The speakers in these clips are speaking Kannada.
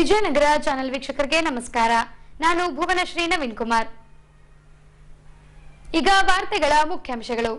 ವಿಜಯನಗರ ಚಾನೆಲ್ ವೀಕ್ಷಕರಿಗೆ ನಮಸ್ಕಾರ. ನಾನು ಭುವನಶ್ರೀ ನವೀನ್ ಕುಮಾರ್. ಈಗ ವಾರ್ತೆಗಳ ಮುಖ್ಯಾಂಶಗಳು.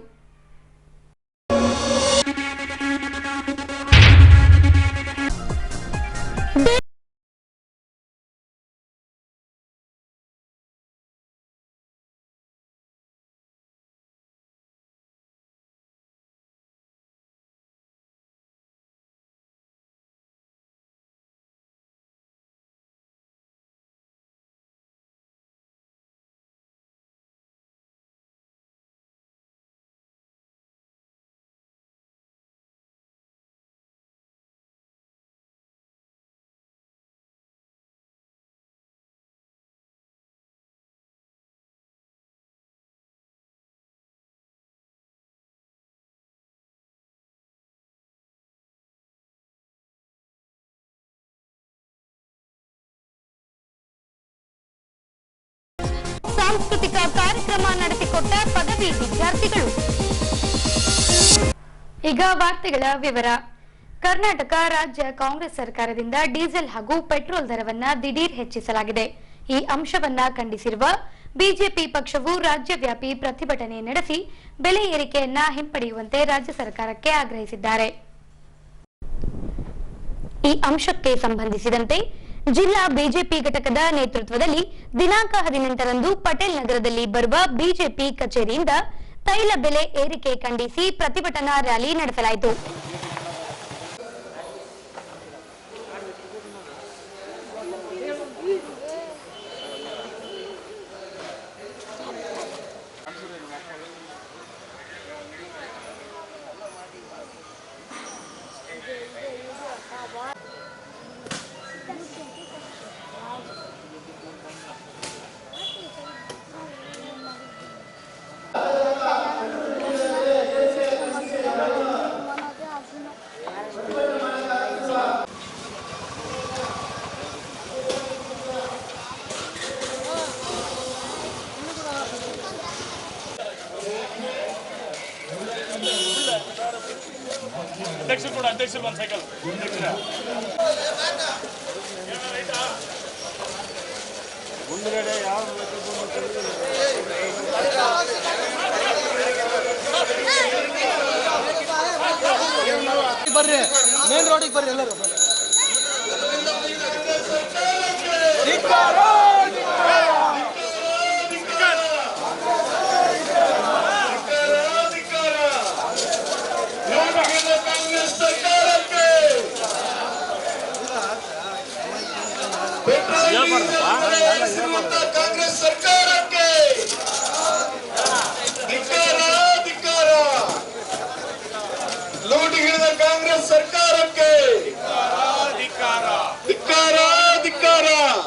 ಸಾಂಸ್ಕೃತಿಕ ಕಾರ್ಯಕ್ರಮ ನಡೆಸಿಕೊಟ್ಟ ಪದವಿ ವಿದ್ಯಾರ್ಥಿಗಳು. ಈಗ ವಾರ್ತೆಗಳ ವಿವರ. ಕರ್ನಾಟಕ ರಾಜ್ಯ ಕಾಂಗ್ರೆಸ್ ಸರ್ಕಾರದಿಂದ ಡೀಸೆಲ್ ಹಾಗೂ ಪೆಟ್ರೋಲ್ ದರವನ್ನ ದಿಢೀರ್ ಹೆಚ್ಚಿಸಲಾಗಿದೆ. ಈ ಅಂಶವನ್ನ ಖಂಡಿಸಿರುವ ಬಿಜೆಪಿ ಪಕ್ಷವು ರಾಜ್ಯವ್ಯಾಪಿ ಪ್ರತಿಭಟನೆ ನಡೆಸಿ ಬೆಲೆ ಏರಿಕೆಯನ್ನ ಹಿಂಪಡೆಯುವಂತೆ ರಾಜ್ಯ ಸರ್ಕಾರಕ್ಕೆ ಆಗ್ರಹಿಸಿದ್ದಾರೆ. ಈ ಅಂಶಕ್ಕೆ ಸಂಬಂಧಿಸಿದಂತೆ ಜಿಲ್ಲಾ ಬಿಜೆಪಿ ಘಟಕದ ನೇತೃತ್ವದಲ್ಲಿ ದಿನಾಂಕ 18ರಂದು ಪಟೇಲ್ ನಗರದಲ್ಲಿ ಬರುವ ಬಿಜೆಪಿ ಕಚೇರಿಯಿಂದ ತೈಲ ಬೆಲೆ ಏರಿಕೆ ಖಂಡಿಸಿ ಪ್ರತಿಭಟನಾ ರ್ಯಾಲಿ ನಡೆಸಲಾಯಿತು. ಅಧ್ಯಕ್ಷರು ಒಂದು ಸೈಕಲ್ ಮುಂದುಗಡೆ ಯಾವ ಬರ್ರಿ, ಮೇನ್ ರೋಡಿಗೆ ಬರ್ರಿ ಎಲ್ಲರೂ. ಕಾಂಗ್ರೆಸ್ ಸರ್ಕಾರಕ್ಕೆ ಧಿಕ್ಕಾರ, ಲೂಟಿಗಿಳಿದ ಕಾಂಗ್ರೆಸ್ ಸರ್ಕಾರಕ್ಕೆ ಧಿಕ್ಕಾರ,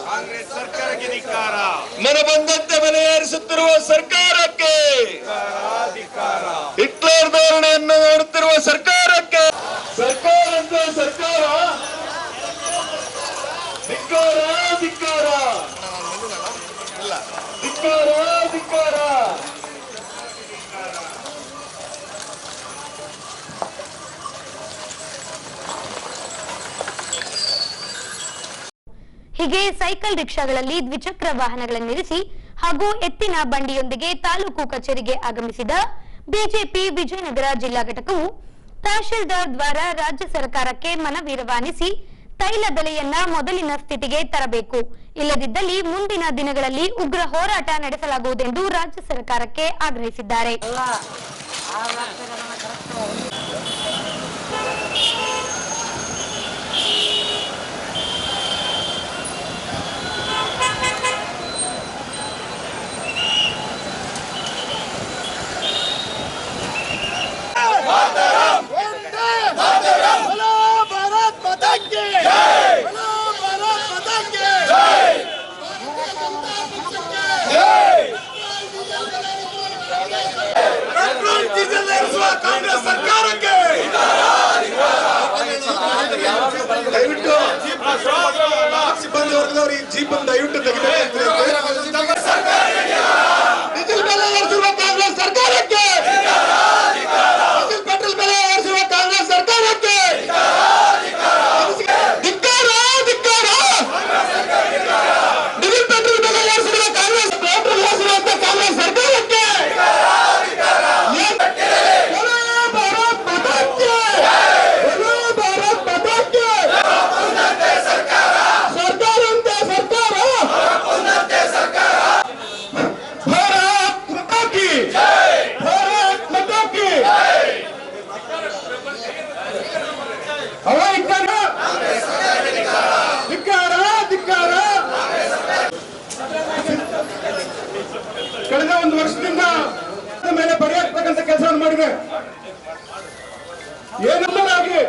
ಕಾಂಗ್ರೆಸ್ ಸರ್ಕಾರಕ್ಕೆ ಧಿಕ್ಕಾರ, ಮನಬಂದಂತೆ ಬೆಲೆ ಏರಿಸುತ್ತಿರುವ ಸರ್ಕಾರಕ್ಕೆ ಹಿಟ್ಲರ್ ಧೋರಣೆಯನ್ನು ನೋಡುತ್ತಿರುವ ಸರ್ಕಾರಕ್ಕೆ ಸರ್ಕಾರ ಧಿಕ್ಕಾರ. ಹೀಗೆ ಸೈಕಲ್ ರಿಕ್ಷಾಗಳಲ್ಲಿ ದ್ವಿಚಕ್ರ ವಾಹನಗಳನ್ನಿರಿಸಿ ಹಾಗೂ ಎತ್ತಿನ ಬಂಡಿಯೊಂದಿಗೆ ತಾಲೂಕು ಕಚೇರಿಗೆ ಆಗಮಿಸಿದ ಬಿಜೆಪಿ ವಿಜಯನಗರ ಜಿಲ್ಲಾ ಘಟಕವು ತಹಶೀಲ್ದಾರ್ ದ್ವಾರ ರಾಜ್ಯ ಸರ್ಕಾರಕ್ಕೆ ಮನವಿ ರವಾನಿಸಿ ತೈಲ ಬೆಲೆಯನ್ನ ಮೊದಲಿನ ಸ್ಥಿತಿಗೆ ತರಬೇಕು, ಇಲ್ಲದಿದ್ದಲ್ಲಿ ಮುಂದಿನ ದಿನಗಳಲ್ಲಿ ಉಗ್ರ ಹೋರಾಟ ನಡೆಸಲಾಗುವುದೆಂದು ರಾಜ್ಯ ಸರ್ಕಾರಕ್ಕೆ ಆಗ್ರಹಿಸಿದ್ದಾರೆ. ಏನೆಲ್ಲರಾಗಿ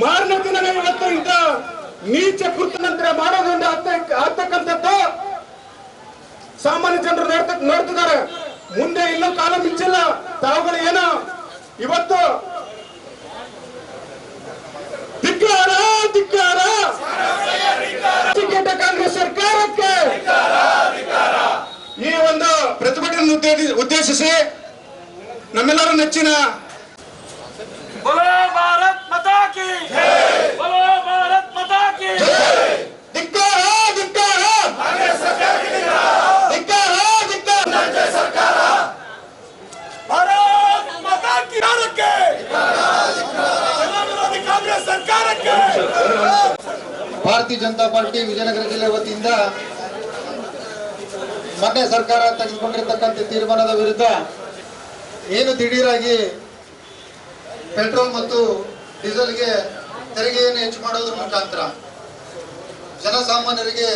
ಮಾರನೇ ದಿನನೇ ಇವತ್ತು ಇಂಥ ನೀಚ ಕೃತ್ಯ ನಂತರ ಮಾಡೋದ್ರಿಂದ ಆಗ್ತಕ್ಕಂಥದ್ದು ಸಾಮಾನ್ಯ ಜನರು ನೋಡ್ತಿದ್ದಾರೆ. ಮುಂದೆ ಇನ್ನೂ ಕಾಲ ಮಿಂಚಿಲ್ಲ. ತಾವುಗಳು ಏನೋ ಇವತ್ತು ಧಿಕ್ಕಾರ ಧಿಕ್ಕಾರ ಕಾಂಗ್ರೆಸ್ ಸರ್ಕಾರಕ್ಕೆ ಈ ಒಂದು ಪ್ರತಿಭಟನೆ ಉದ್ದೇಶಿಸಿ ನಮ್ಮೆಲ್ಲರ ನೆಚ್ಚಿನ बोलो भारत माता की जय, बोलो भारत माता की जय। ಧಿಕ್ಕಾರ ಧಿಕ್ಕಾರ कांग्रेस सरकार की ಧಿಕ್ಕಾರ ಧಿಕ್ಕಾರ राज्य सरकार भारत माता की के विरोधी कांग्रेस सरकार के ಭಾರತೀಯ ಜನತಾ ಪಾರ್ಟಿ ವಿಜಯನಗರ ಜಿಲ್ಲೆ ವತಿಯಿಂದ ಮೊನ್ನೆ ಸರ್ಕಾರ ತೆಗೆದುಕೊಂಡಿರತಕ್ಕಂಥ ತೀರ್ಮಾನದ ವಿರುದ್ಧ ಏನು ದಿಢೀರಾಗಿ ಪೆಟ್ರೋಲ್ ಮತ್ತು ಡೀಸೆಲ್ಗೆ ತೆರಿಗೆಯನ್ನು ಹೆಚ್ಚು ಮಾಡೋದ್ರ ಮುಖಾಂತರ ಜನಸಾಮಾನ್ಯರಿಗೆ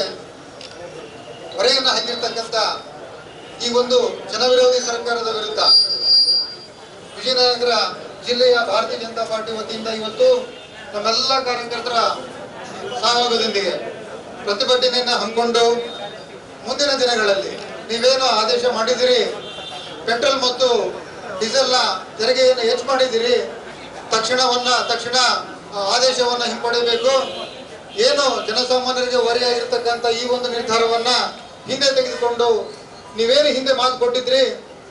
ಹೊರೆಯನ್ನು ಹಾಕಿರ್ತಕ್ಕಂಥ ಈ ಒಂದು ಜನವಿರೋಧಿ ಸರ್ಕಾರದ ವಿರುದ್ಧ ವಿಜಯನಗರ ಜಿಲ್ಲೆಯ ಭಾರತೀಯ ಜನತಾ ಪಾರ್ಟಿ ವತಿಯಿಂದ ಇವತ್ತು ನಮ್ಮೆಲ್ಲ ಕಾರ್ಯಕರ್ತರ ಸಹಯೋಗದೊಂದಿಗೆ ಪ್ರತಿಭಟನೆಯನ್ನು ಹಮ್ಮಿಕೊಂಡು ಮುಂದಿನ ದಿನಗಳಲ್ಲಿ ನೀವೇನು ಆದೇಶ ಮಾಡಿದಿರಿ, ಪೆಟ್ರೋಲ್ ಮತ್ತು ಡೀಸೆಲ್ನ ತೆರಿಗೆಯನ್ನು ಹೆಚ್ಚು ಮಾಡಿದಿರಿ, ತಕ್ಷಣ ಆದೇಶವನ್ನು ಹಿಂಪಡೆಯಬೇಕು. ಏನು ಜನಸಾಮಾನ್ಯರಿಗೆ ಹೊರೆಯಾಗಿರ್ತಕ್ಕಂಥ ಈ ಒಂದು ನಿರ್ಧಾರವನ್ನ ಹಿಂದೆ ತೆಗೆದುಕೊಂಡು ನೀವೇನು ಹಿಂದೆ ಮಾತು ಕೊಟ್ಟಿದ್ರಿ,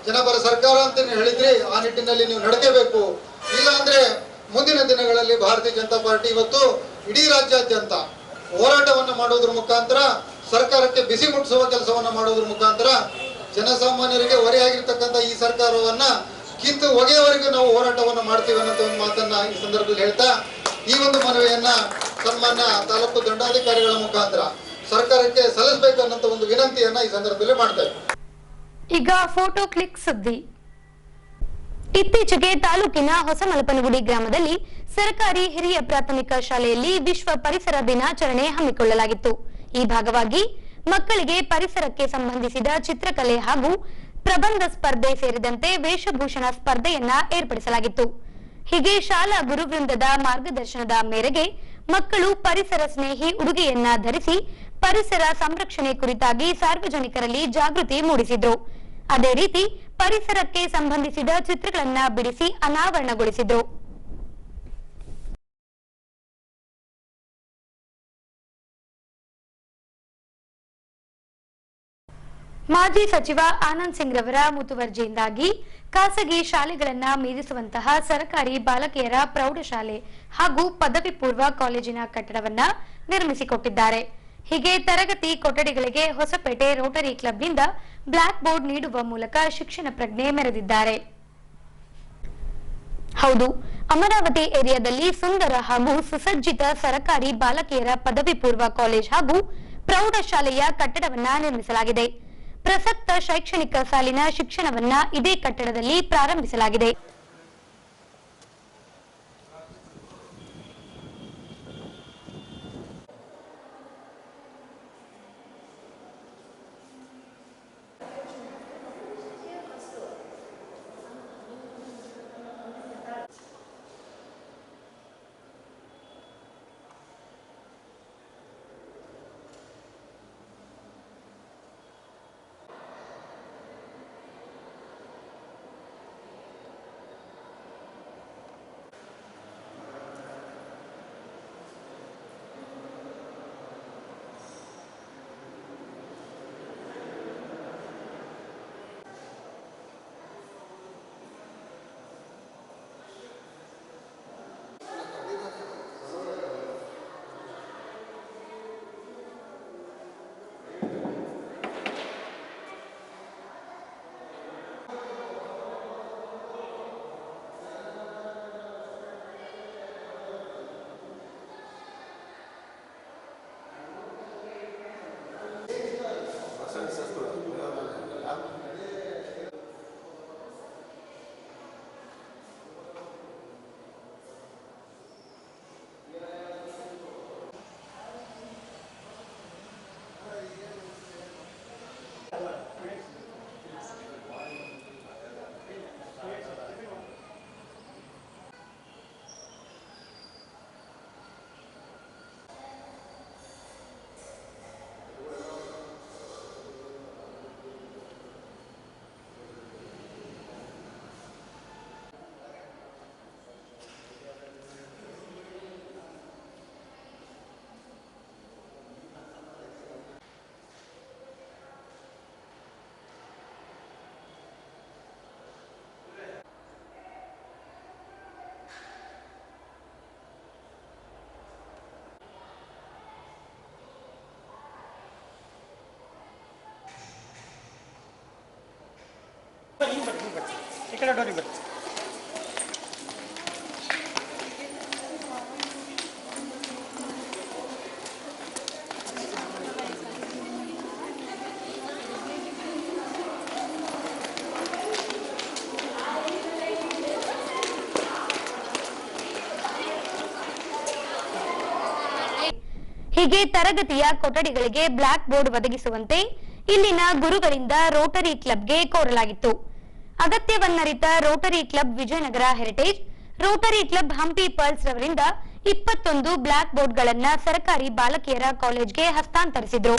ಜನಪರ ಸರ್ಕಾರ ಅಂತ ಹೇಳಿದ್ರಿ, ಆ ನಿಟ್ಟಿನಲ್ಲಿ ನೀವು ನಡೆಯಬೇಕು. ಇಲ್ಲ ಅಂದ್ರೆ ಮುಂದಿನ ದಿನಗಳಲ್ಲಿ ಭಾರತೀಯ ಜನತಾ ಪಾರ್ಟಿ ಇವತ್ತು ಇಡೀ ರಾಜ್ಯಾದ್ಯಂತ ಹೋರಾಟವನ್ನು ಮಾಡೋದ್ರ ಮುಖಾಂತರ ಸರ್ಕಾರಕ್ಕೆ ಬಿಸಿ ಮುಟ್ಟಿಸುವ ಕೆಲಸವನ್ನ ಮಾಡೋದ್ರ ಮುಖಾಂತರ ಜನಸಾಮಾನ್ಯರಿಗೆ ಹೊರೆಯಾಗಿರ್ತಕ್ಕಂಥ ಈ ಸರ್ಕಾರವನ್ನ ಕಿತ್ತು ಒಗೆಯವರೆಗೂ ನಾವು ಹೋರಾಟವನ್ನು ಮಾಡ್ತೀವಿ ಅನ್ನೋ ಒಂದು ಮಾತನ್ನ ಈ ಸಂದರ್ಭದಲ್ಲಿ ಹೇಳ್ತಾ ಈ ಒಂದು ಮನವಿಯನ್ನ ಸನ್ಮಾನ್ಯ ತಾಲೂಕು ದಂಡಾಧಿಕಾರಿಗಳ ಮುಖಾಂತರ ಸರ್ಕಾರಕ್ಕೆ ಸಲ್ಲಿಸಬೇಕು ಅನ್ನೋ ಒಂದು ವಿನಂತಿಯನ್ನ ಈ ಸಂದರ್ಭದಲ್ಲಿ ಮಾಡ್ತೇವೆ. ಈಗ ಫೋಟೋ ಕ್ಲಿಕ್ ಸುದ್ದಿ. ಇತ್ತೀಚೆಗೆ ತಾಲೂಕಿನ ಹೊಸಮಲಪನಗುಡಿ ಗ್ರಾಮದಲ್ಲಿ ಸರ್ಕಾರಿ ಹಿರಿಯ ಪ್ರಾಥಮಿಕ ಶಾಲೆಯಲ್ಲಿ ವಿಶ್ವ ಪರಿಸರ ದಿನಾಚರಣೆ ಹಮ್ಮಿಕೊಳ್ಳಲಾಗಿತ್ತು. ಈ ಭಾಗವಾಗಿ ಮಕ್ಕಳಿಗೆ ಪರಿಸರಕ್ಕೆ ಸಂಬಂಧಿಸಿದ ಚಿತ್ರಕಲೆ ಹಾಗೂ ಪ್ರಬಂಧ ಸ್ಪರ್ಧೆ ಸೇರಿದಂತೆ ವೇಷಭೂಷಣ ಸ್ಪರ್ಧೆಯನ್ನ ಏರ್ಪಡಿಸಲಾಗಿತ್ತು. ಹೀಗೆ ಶಾಲಾ ಗುರುವೃಂದದ ಮಾರ್ಗದರ್ಶನದ ಮೇರೆಗೆ ಮಕ್ಕಳು ಪರಿಸರ ಸ್ನೇಹಿ ಉಡುಗೆಯನ್ನ ಧರಿಸಿ ಪರಿಸರ ಸಂರಕ್ಷಣೆ ಕುರಿತಾಗಿ ಸಾರ್ವಜನಿಕರಲ್ಲಿ ಜಾಗೃತಿ ಮೂಡಿಸಿದ್ರು. ಅದೇ ರೀತಿ ಪರಿಸರಕ್ಕೆ ಸಂಬಂಧಿಸಿದ ಚಿತ್ರಗಳನ್ನ ಬಿಡಿಸಿ ಅನಾವರಣಗೊಳಿಸಿದ್ರು. ಮಾಜಿ ಸಚಿವ ಆನಂದ್ ಸಿಂಗ್ ರವರ ಮುತುವರ್ಜಿಯಿಂದಾಗಿ ಖಾಸಗಿ ಶಾಲೆಗಳನ್ನ ಮೀರಿಸುವಂತಹ ಸರ್ಕಾರಿ ಬಾಲಕಿಯರ ಪ್ರೌಢಶಾಲೆ ಹಾಗೂ ಪದವಿ ಪೂರ್ವ ಕಾಲೇಜಿನ ಕಟ್ಟಡವನ್ನ ನಿರ್ಮಿಸಿಕೊಟ್ಟಿದ್ದಾರೆ. ಹೀಗೆ ತರಗತಿ ಕೊಠಡಿಗಳಿಗೆ ಹೊಸಪೇಟೆ ರೋಟರಿ ಕ್ಲಬ್ನಿಂದ ಬ್ಲಾಕ್ ಬೋರ್ಡ್ ನೀಡುವ ಮೂಲಕ ಶಿಕ್ಷಣ ಪ್ರಜ್ಞೆ ಮೆರೆದಿದ್ದಾರೆ. ಹೌದು, ಅಮರಾವತಿ ಏರಿಯಾದಲ್ಲಿ ಸುಂದರ ಹಾಗೂ ಸುಸಜ್ಜಿತ ಸರ್ಕಾರಿ ಬಾಲಕಿಯರ ಪದವಿ ಪೂರ್ವ ಕಾಲೇಜ್ ಹಾಗೂ ಪ್ರೌಢಶಾಲೆಯ ಕಟ್ಟಡವನ್ನ ನಿರ್ಮಿಸಲಾಗಿದೆ. ಪ್ರಸಕ್ತ ಶೈಕ್ಷಣಿಕ ಸಾಲಿನ ಶಿಕ್ಷಣವನ್ನ ಇದೇ ಕಟ್ಟಡದಲ್ಲಿ ಪ್ರಾರಂಭಿಸಲಾಗಿದೆ. ಈ ಕಡೆ ಡೋರಿ ಬರ್ರಿ. ಹೀಗೆ ತರಗತಿಯ ಕೊಠಡಿಗಳಿಗೆ ಬ್ಲಾಕ್ ಬೋರ್ಡ್ ಒದಗಿಸುವಂತೆ ಇಲ್ಲಿನ ಗುರುಗಳಿಂದ ರೋಟರಿ ಕ್ಲಬ್ಗೆ ಕೋರಲಾಗಿತ್ತು. ಅಗತ್ಯವನ್ನರಿತ rotary club Vijayanagara heritage, rotary club Hampi pearls ರವರಿಂದ 21 ಬ್ಲಾಕ್ ಬೋರ್ಡ್ಗಳನ್ನು ಸರ್ಕಾರಿ ಬಾಲಕಿಯರ ಕಾಲೇಜ್ಗೆ ಹಸ್ತಾಂತರಿಸಿದ್ರು.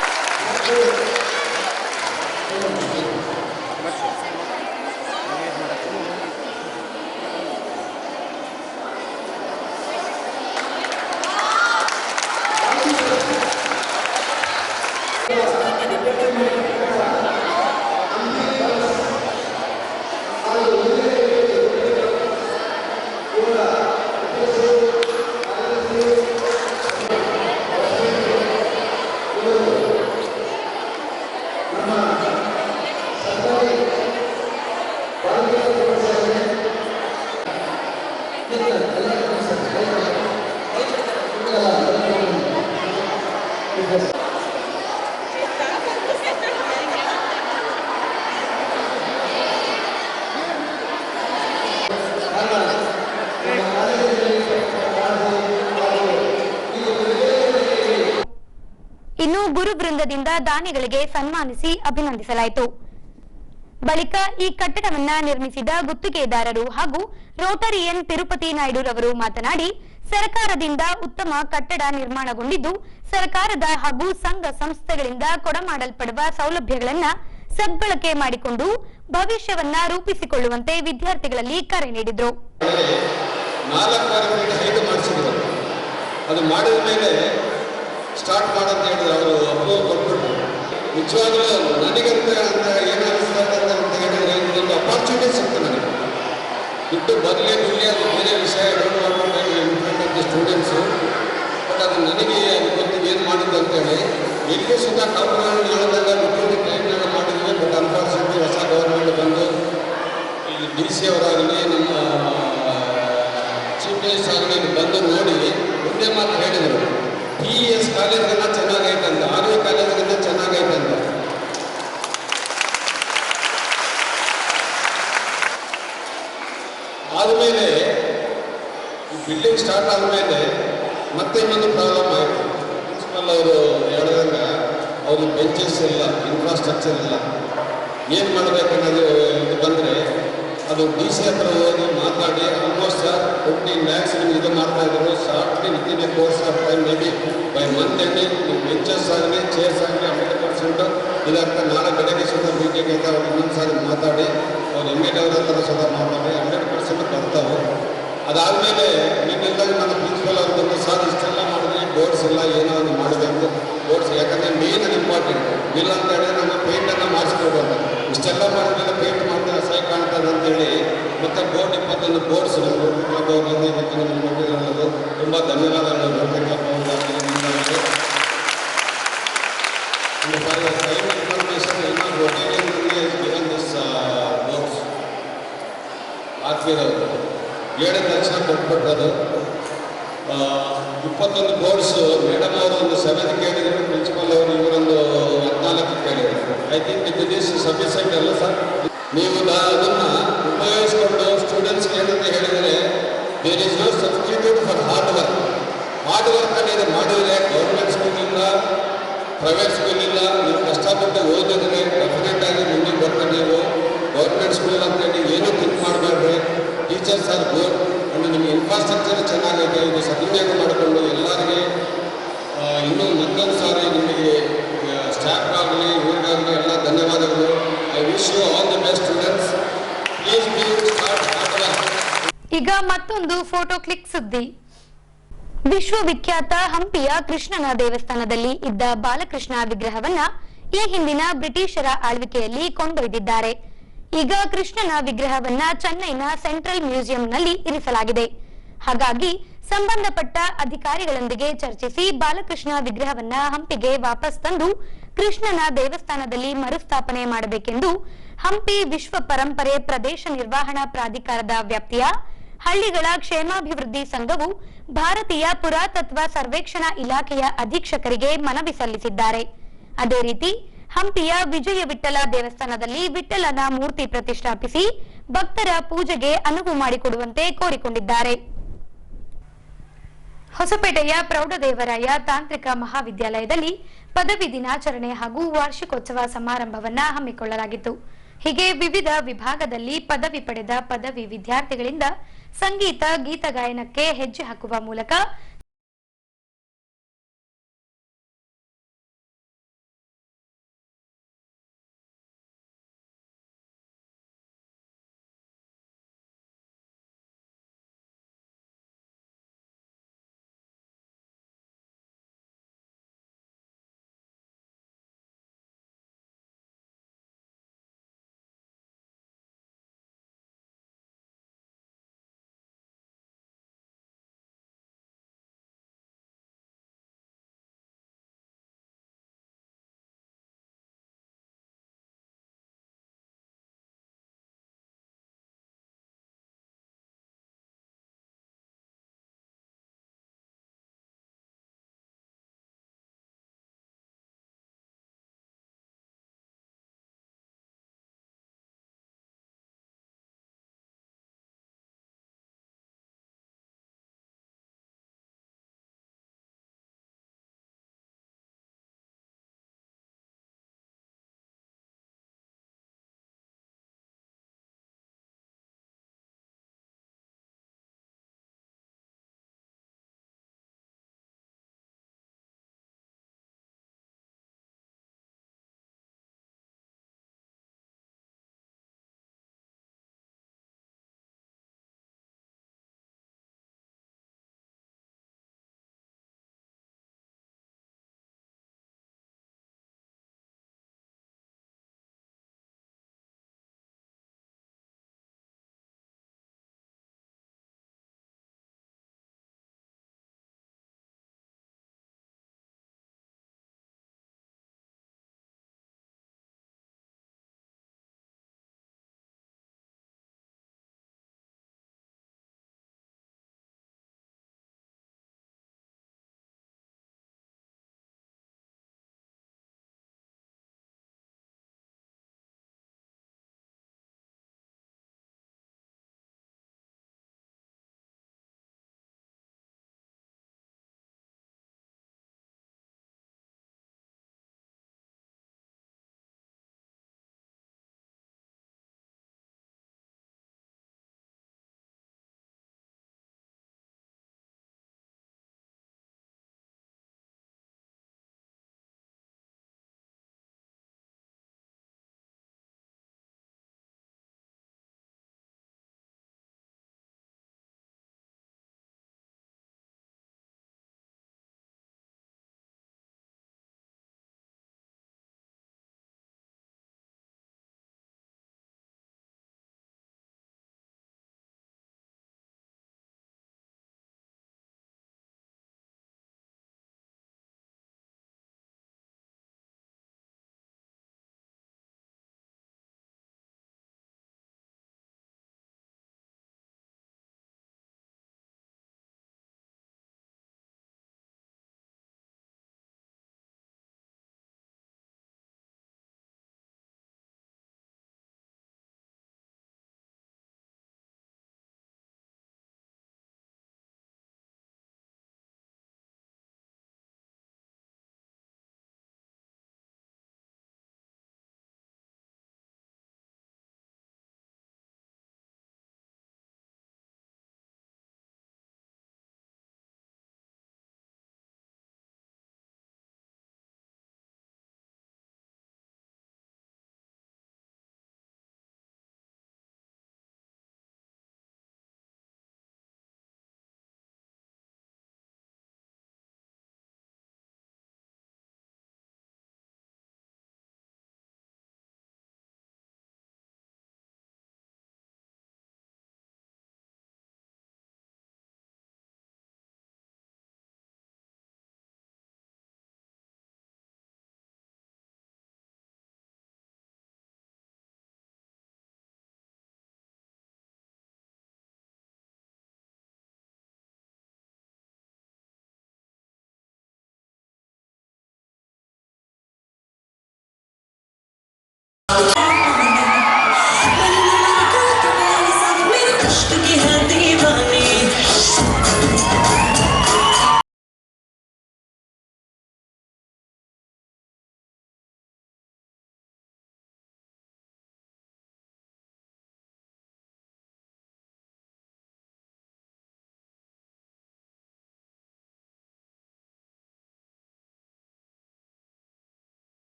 ಇನ್ನು ಗುರು ವೃಂದದಿಂದ ದಾನಿಗಳಿಗೆ ಸನ್ಮಾನಿಸಿ ಅಭಿನಂದಿಸಲಾಯಿತು. ಬಳಿಕ ಈ ಕಟ್ಟಡವನ್ನ ನಿರ್ಮಿಸಿದ ಗುತ್ತಿಗೆದಾರರು ಹಾಗೂ ರೋಟರಿಯನ್ ತಿರುಪತಿ ನಾಯ್ಡು ರವರು ಮಾತನಾಡಿ, ಸರ್ಕಾರದಿಂದ ಉತ್ತಮ ಕಟ್ಟಡ ನಿರ್ಮಾಣಗೊಂಡಿದ್ದು ಸರ್ಕಾರದ ಹಾಗೂ ಸಂಘ ಸಂಸ್ಥೆಗಳಿಂದ ಕೊಡಮಾಡಲ್ಪಡುವ ಸೌಲಭ್ಯಗಳನ್ನ ಸದ್ಬಳಕೆ ಮಾಡಿಕೊಂಡು ಭವಿಷ್ಯವನ್ನ ರೂಪಿಸಿಕೊಳ್ಳುವಂತೆ ವಿದ್ಯಾರ್ಥಿಗಳಲ್ಲಿ ಕರೆ ನೀಡಿದ್ರು. 4 ಮಾಡಿಸಿದ್ರು. ಅದು ಮಾಡಿದ ಮೇಲೆ ಸ್ಟಾರ್ಟ್ ಮಾಡಂತ ಹೇಳಿದ್ರು. ಅವರು ಅಪ್ರೂವಲ್ ಕೊಟ್ಬಿಟ್ರು. ನಿಜವಾಗ್ಲೂ ನನಗಂತ ಏನಾಗಿಸ್ತದೆ ಅಂತ ಹೇಳಿದ್ರೆ ಇದೊಂದು ಅಪಾರ್ಚುನಿಟಿ ಸಿಕ್ತು ನನಗೆ. ದುಡ್ಡು ಬದಲೇ ದುಡ್ಡು ಅದು ಬೇರೆ ವಿಷಯ ಡಿ ಸ್ಟೂಡೆಂಟ್ಸು. ಬಟ್ ಅದು ನನಗೆ ಗೊತ್ತಿಗೆ ಏನು ಮಾಡಿದ್ದು ಅಂತೇಳಿ ಇಲ್ಲಿ ಸುಧಾ ಕಾಂಪ್ರಮೈಸ್ ಹೇಳಿದಾಗ ಮುಖ್ಯಮಂತ್ರಿ ಕ್ಲೈಮ್ಗಳನ್ನ ಮಾಡಿದ್ವಿ. ಬಟ್ ಅನ್ಫಾರ್ಚುನೇಟ್ಲಿ ಹೊಸ ಗೌರ್ಮೆಂಟ್ ಬಂದು ಈ DC ಅವರಾಗಲಿ ನಮ್ಮ ಚೀಫ್ ಮಿನಿಸ್ಟರ್ ಆಗಲಿ ಬಂದು ನೋಡಿ ಮುಂದೆ ಮಾತು ಹೇಳಿದರು. PES ಕಾಲೇಜ್ಗೆಲ್ಲ ಚೆನ್ನಾಗೈತಂತ, RV ಕಾಲೇಜ್ಗೆಲ್ಲ ಚೆನ್ನಾಗೈತಂತ. ಆದಮೇಲೆ ಬಿಲ್ಡಿಂಗ್ ಸ್ಟಾರ್ಟ್ ಆದಮೇಲೆ ಮತ್ತೆ ಇನ್ನೊಂದು ಪ್ರಾಬ್ಲಮ್ ಆಯಿತು. ಪ್ರಿನ್ಸಿಪಲ್ ಅವರು ಹೇಳಿದಾಗ ಅವರು ಬೆಂಚಸ್ ಇಲ್ಲ, ಇನ್ಫ್ರಾಸ್ಟ್ರಕ್ಚರ್ ಇಲ್ಲ. ಏನು ಮಾಡಬೇಕನ್ನೋದು ಇದು ಬಂದರೆ ಅದು DC ಹತ್ರ ಹೋಗಿ ಮಾತಾಡಿ ಆಲ್ಮೋಸ್ಟ್ 15 lakhs ಇದು ಮಾಡ್ತಾ ಇದ್ರು. Shortly within A course of time may be by month MD benches ಆಗಲಿ ಚೇರ್ಸ್ ಆಗಲಿ 100% ಇದಾಗ್ತಾ. ನಾಳೆ ಬೆಳಗ್ಗೆ ಸುಧಾ ಮೀಟಿಂಗ್ ಐತೆ, ಅವ್ರು ಇನ್ನೊಂದು ಸಾರಿ ಮಾತಾಡಿ ಅವ್ರು MLA ಅವ್ರ ಹತ್ರ ಸುಧಾ ಮಾತಾಡಿ 100% ಬರ್ತಾವೆ. ಅದಾದಮೇಲೆ ನಿನ್ನಿಂದಾಗ ನನ್ನ ಪ್ರಿನ್ಸಿಪಲ್ ಅವ್ರು ಬಂದು ಸಾರ್ ಇಷ್ಟೆಲ್ಲ ಮಾಡಿದ್ವಿ, ಬೋರ್ಡ್ಸ್ ಎಲ್ಲ ಏನೋ ಒಂದು ಮಾಡಬೇಕು. ಬೋರ್ಡ್ಸ್ ಯಾಕಂದರೆ ಮೇನ್ ಅದು ಇಂಪಾರ್ಟೆಂಟ್. ಇಲ್ಲ ಅಂತ ಹೇಳಿದ್ರೆ ನಮ್ಮ ಪೇಂಟನ್ನು ಮಾಡಿಸ್ಕೊಡ್ಬೋದು. ಇಷ್ಟೆಲ್ಲ ಮಾಡಿದ್ಮೇಲೆ ಪೇಂಟ್ ಮಾಡಿದ್ರೆ ಸೈ ಕಾಣ್ತದೆ ಅಂತೇಳಿ ಮತ್ತು ಬೋರ್ಡ್ 21 ಬೋರ್ಡ್ಸ್ ಕ್ಲಬ್ ಅವ್ರಿಗೆ ಮತ್ತು ನಮ್ಮ ಮಕ್ಕಳು ತುಂಬ ಧನ್ಯವಾದಗಳು. ಇನ್ಫಾರ್ಮೇಷನ್ ಇನ್ನೊಂದು ಬೋರ್ಡ್ಸ್ ಆತ್ಮೀಯರವರು 7 ಲಕ್ಷ ಕೊಟ್ಬಿಟ್ಟದು. 21 ಬೋರ್ಡ್ಸು ಮೇಡಮ್ ಅವರು ಒಂದು 7 ಕೇಳಿದ್ರು, ಪ್ರಿನ್ಸಿಪಲ್ ಅವರು ಇವರೊಂದು 14 ಕೇಳಿದ್ರು. I think it is sufficient ಅಲ್ಲ ಸರ್? ನೀವು ಅದನ್ನು ಉಪಯೋಗಿಸ್ಕೊಂಡು ಸ್ಟೂಡೆಂಟ್ಸ್ಗೆ ಏನಂತ ಹೇಳಿದರೆ there is no substitute for hard work. Hard ವರ್ಕನ್ನು ಇದು ಮಾಡಿದರೆ ಗೌರ್ಮೆಂಟ್ ಸ್ಕೂಲಿಂದ ಪ್ರೈವೇಟ್ ಸ್ಕೂಲಿಂದ ನೀವು ಕಷ್ಟಪಟ್ಟು ಓದಿದ್ರೆ ಡೆಫಿನೆಟ್ ಆಗಿ ಮುಂದೆ ಬರ್ತಾರೆ. ನೀವು ಗೌರ್ಮೆಂಟ್ ಸ್ಕೂಲ್ ಅಂತೇಳಿ ಏನೂ ಥಿಂಕ್ ಮಾಡಬೇಡ್ರಿ. ಟೀಚರ್ಸ್ ಆರ್ ಗುಡ್ ಅಂಡ್ ನಿಮಗೆ ಇನ್ಫ್ರಾಸ್ಟ್ರಕ್ಚರ್ ಚೆನ್ನಾಗಿದೆ. ಇದು ಸದುಪಯೋಗ ಮಾಡಿಕೊಂಡು ಎಲ್ಲರಿಗೆ ಇನ್ನೂ ಮತ್ತೊಂದು ಸಾರಿ ನಿಮಗೆ ಸ್ಟಾಫ್ಗಾಗಲಿ ಇವ್ರಿಗಾಗಲಿ ಎಲ್ಲ ಧನ್ಯವಾದಗಳು. I wish you all the best students. Please be start hard work. ಈಗ ಮತ್ತೊಂದು ಫೋಟೋ ಕ್ಲಿಕ್ ಸುದ್ದಿ. ವಿಶ್ವವಿಖ್ಯಾತ ಹಂಪಿಯ ಕೃಷ್ಣನ ದೇವಸ್ಥಾನದಲ್ಲಿ ಇದ್ದ ಬಾಲಕೃಷ್ಣ ವಿಗ್ರಹವನ್ನ ಈ ಹಿಂದಿನ ಬ್ರಿಟಿಷರ ಆಳ್ವಿಕೆಯಲ್ಲಿ ಕೊಂಡೊಯ್ದಿದ್ದಾರೆ. ಈಗ ಕೃಷ್ಣನ ವಿಗ್ರಹವನ್ನ ಚೆನ್ನೈನ ಸೆಂಟ್ರಲ್ ಮ್ಯೂಸಿಯಂನಲ್ಲಿ ಇರಿಸಲಾಗಿದೆ. ಹಾಗಾಗಿ ಸಂಬಂಧಪಟ್ಟ ಅಧಿಕಾರಿಗಳೊಂದಿಗೆ ಚರ್ಚಿಸಿ ಬಾಲಕೃಷ್ಣ ವಿಗ್ರಹವನ್ನ ಹಂಪಿಗೆ ವಾಪಸ್ ತಂದು ಕೃಷ್ಣನ ದೇವಸ್ಥಾನದಲ್ಲಿ ಮರುಸ್ಥಾಪನೆ ಮಾಡಬೇಕೆಂದು ಹಂಪಿ ವಿಶ್ವ ಪರಂಪರೆ ಪ್ರದೇಶ ನಿರ್ವಹಣಾ ಪ್ರಾಧಿಕಾರದ ವ್ಯಾಪ್ತಿಯ ಹಳ್ಳಿಗಳ ಕ್ಷೇಮಾಭಿವೃದ್ಧಿ ಸಂಘವು ಭಾರತೀಯ ಪುರಾತತ್ವ ಸರ್ವೇಕ್ಷಣಾ ಇಲಾಖೆಯ ಅಧೀಕ್ಷಕರಿಗೆ ಮನವಿ ಸಲ್ಲಿಸಿದ್ದಾರೆ. ಅದೇ ರೀತಿ ಹಂಪಿಯ ವಿಜಯ ವಿಠ್ಠಲ ದೇವಸ್ಥಾನದಲ್ಲಿ ವಿಠ್ಠಲನ ಮೂರ್ತಿ ಪ್ರತಿಷ್ಠಾಪಿಸಿ ಭಕ್ತರ ಪೂಜೆಗೆ ಅನುವು ಮಾಡಿಕೊಡುವಂತೆ ಕೋರಿಕೊಂಡಿದ್ದಾರೆ. ಹೊಸಪೇಟೆಯ ಪ್ರೌಢದೇವರಾಯ ತಾಂತ್ರಿಕ ಮಹಾವಿದ್ಯಾಲಯದಲ್ಲಿ ಪದವಿ ದಿನಾಚರಣೆ ಹಾಗೂ ವಾರ್ಷಿಕೋತ್ಸವ ಸಮಾರಂಭವನ್ನ ಹಮ್ಮಿಕೊಳ್ಳಲಾಗಿತ್ತು. ಹೀಗೆ ವಿವಿಧ ವಿಭಾಗದಲ್ಲಿ ಪದವಿ ಪಡೆದ ಪದವಿ ವಿದ್ಯಾರ್ಥಿಗಳಿಂದ ಸಂಗೀತ ಗೀತಗಾಯನಕ್ಕೆ ಹೆಜ್ಜೆ ಹಾಕುವ ಮೂಲಕ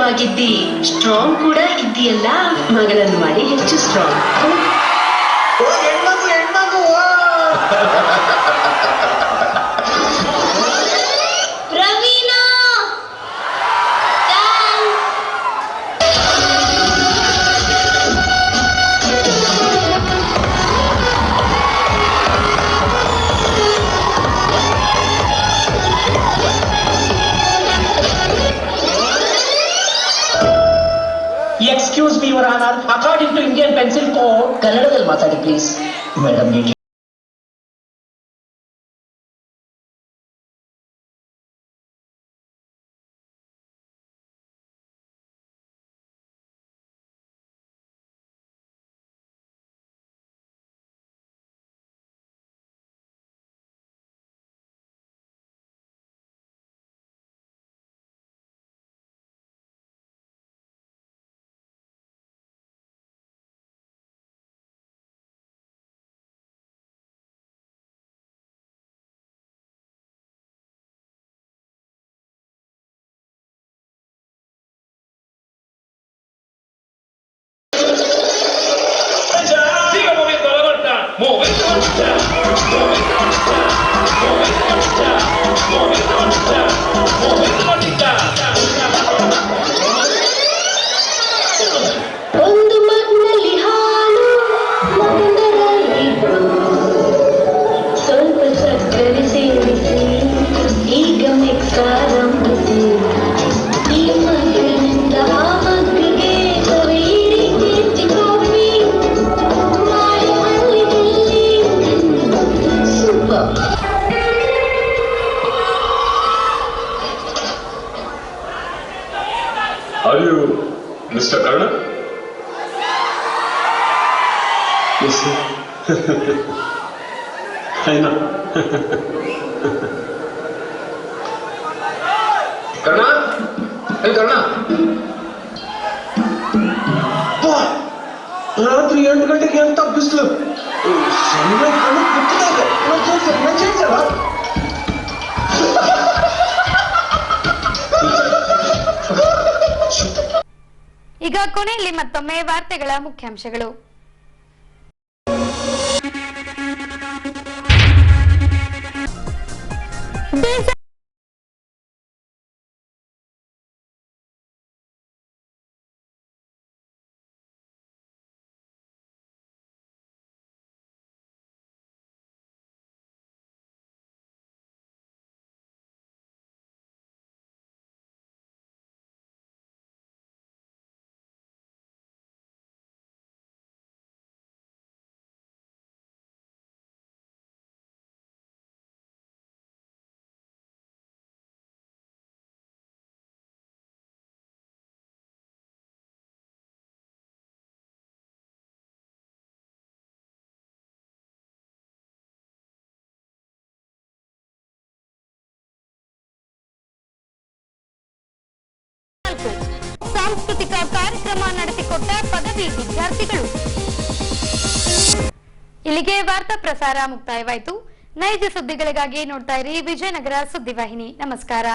ಆಗಿದ್ದಿ, ಸ್ಟ್ರಾಂಗ್ ಕೂಡ ಇದ್ದೀಯಲ್ಲ. ಮಗಳನ್ನು ಮಾಡಿ ಹೆಚ್ಚು strong. Excuse me, Your Honor. According to Indian Pencil Code, ಕನ್ನಡದಲ್ಲಿ ಮಾತಾಡಿ ಪ್ಲೀಸ್. ಮೇಡಮ್ ಒಂದು ಮಗ್ನಲ್ಲಿ ಹಾಲು, ಮಗದರಲ್ಲಿ ಸ್ವಲ್ಪ ಸಕ್ಕರೆ ಸೇರಿಸಿ, ಈಗ ಮಿಕ್ಸ್ ಆರಂಭಿಸಿ. ಈ ಮಗ್ಗಿನಿಂದ ಆ ಮಗ್ಗಿಗೆ ಸವಿಯಿರಿ ಟೇಸ್ಟಿ ಕಾಫಿ. ಮಾಡಿ super. Are you Mr. Karna? Yes, sir. I know. Karna? Hey, Karna. ರಾತ್ರಿ 8 ಗಂಟೆಗೆ ಅಂತ ಬಿಸಿಲು. ಸಂಜೆ ಕಣ್ಣು ಕುತ್ತಿದೆ. ಈಗ ಕೊನೆಯಲ್ಲಿ ಮತ್ತೊಮ್ಮೆ ವಾರ್ತೆಗಳ ಮುಖ್ಯಾಂಶಗಳು. ಸಾಂಸ್ಕೃತಿಕ ಕಾರ್ಯಕ್ರಮ ನಡೆಸಿಕೊಟ್ಟ ಪದವಿ ವಿದ್ಯಾರ್ಥಿಗಳು. ಇಲ್ಲಿಗೆ ವಾರ್ತಾ ಪ್ರಸಾರ ಮುಕ್ತಾಯವಾಯಿತು. ನೈಜ ಸುದ್ದಿಗಳಿಗಾಗಿ ನೋಡ್ತಾ ಇರಿ ವಿಜಯನಗರ ಸುದ್ದಿವಾಹಿನಿ. ನಮಸ್ಕಾರ.